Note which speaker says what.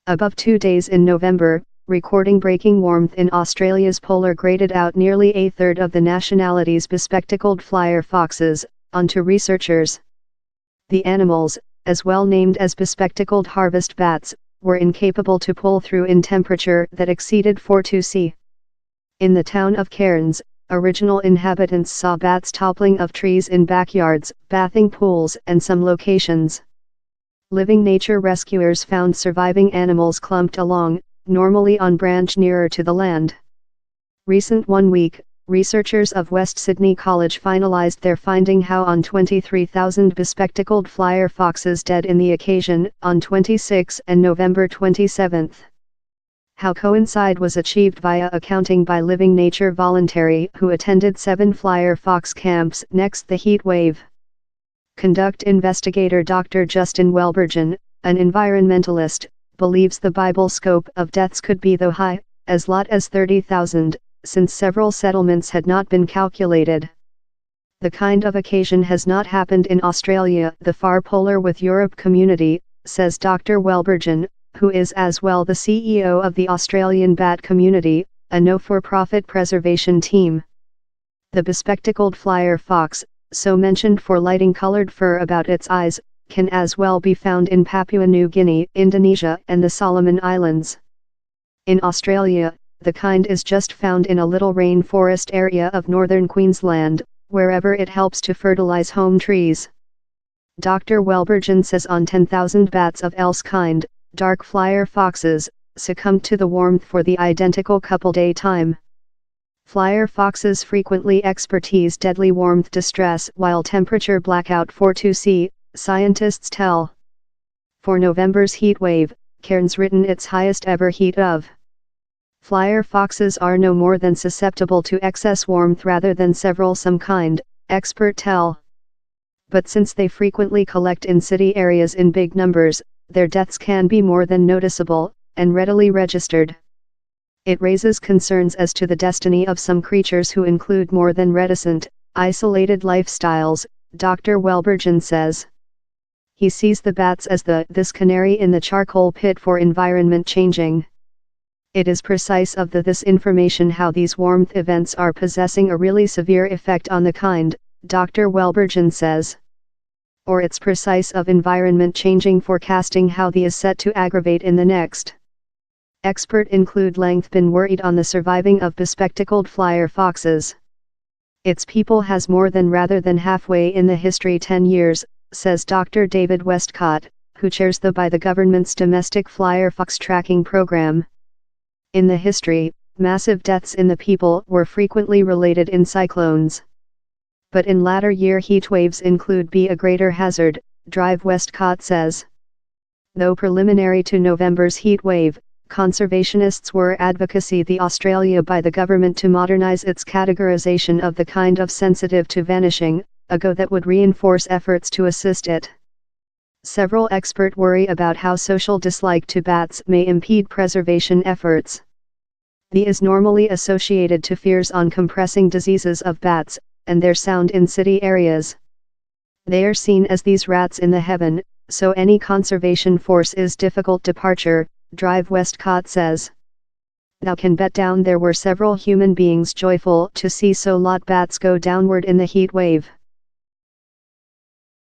Speaker 1: Above 2 days in November, recording breaking warmth in Australia's polar graded out nearly a third of the nationality's bespectacled flyer foxes, onto researchers. The animals, as well named as bespectacled harvest bats, were incapable to pull through in temperature that exceeded 42°C. In the town of Cairns, original inhabitants saw bats toppling of trees in backyards, bathing pools, and some locations. Living nature rescuers found surviving animals clumped along, normally on branch nearer to the land. Recent 1 week, researchers of West Sydney College finalized their finding how on 23,000 bespectacled flyer foxes dead in the occasion, on 26 and November 27. How coincide was achieved via accounting by Living Nature voluntary who attended 7 flyer fox camps next the heat wave. Conduct investigator Dr. Justin Welbergen, an environmentalist, believes the Bible scope of deaths could be though high, as lot as 30,000, since several settlements had not been calculated. The kind of occasion has not happened in Australia, the far polar with Europe community, says Dr. Welbergen, who is as well the CEO of the Australian Bat Community, a no-for-profit preservation team. The bespectacled flyer fox, so mentioned for lighting colored fur about its eyes, can as well be found in Papua New Guinea, Indonesia, and the Solomon Islands. In Australia, the kind is just found in a little rainforest area of northern Queensland, wherever it helps to fertilize home trees. Dr. Welbergen says on 10,000 bats of else kind, dark flyer foxes, succumbed to the warmth for the identical couple-day time. Flyer foxes frequently experience deadly warmth distress while temperature blackout 42°C, scientists tell. For November's heat wave, Cairns written its highest ever heat of. Flyer foxes are no more than susceptible to excess warmth rather than some kind, expert tell. But since they frequently collect in city areas in big numbers, their deaths can be more than noticeable, and readily registered. It raises concerns as to the destiny of some creatures who include more than reticent, isolated lifestyles, Dr. Welbergen says. He sees the bats as this canary in the charcoal pit for environment changing. It is precise of this information how these warmth events are possessing a really severe effect on the kind, Dr. Welbergen says. Or it's precise of environment changing forecasting how the is set to aggravate in the next. Expert include length been worried on the surviving of bespectacled flyer foxes. Its people has more than rather than halfway in the history 10 years, says Dr. David Westcott, who chairs by the government's domestic flyer fox tracking program. In the history, massive deaths in the people were frequently related in cyclones. But in latter year heat waves include be a greater hazard, Drive Westcott says. Though preliminary to November's heat wave, conservationists were advocacy the Australia by the government to modernize its categorization of the kind of sensitive to vanishing, ago that would reinforce efforts to assist it. Several experts worry about how social dislike to bats may impede preservation efforts. The is normally associated to fears on compressing diseases of bats, and their sound in city areas. They are seen as these rats in the heaven, so any conservation force is difficult departure, Drive Westcott says. Thou can bet down there were several human beings joyful to see so lot bats go downward in the heat wave.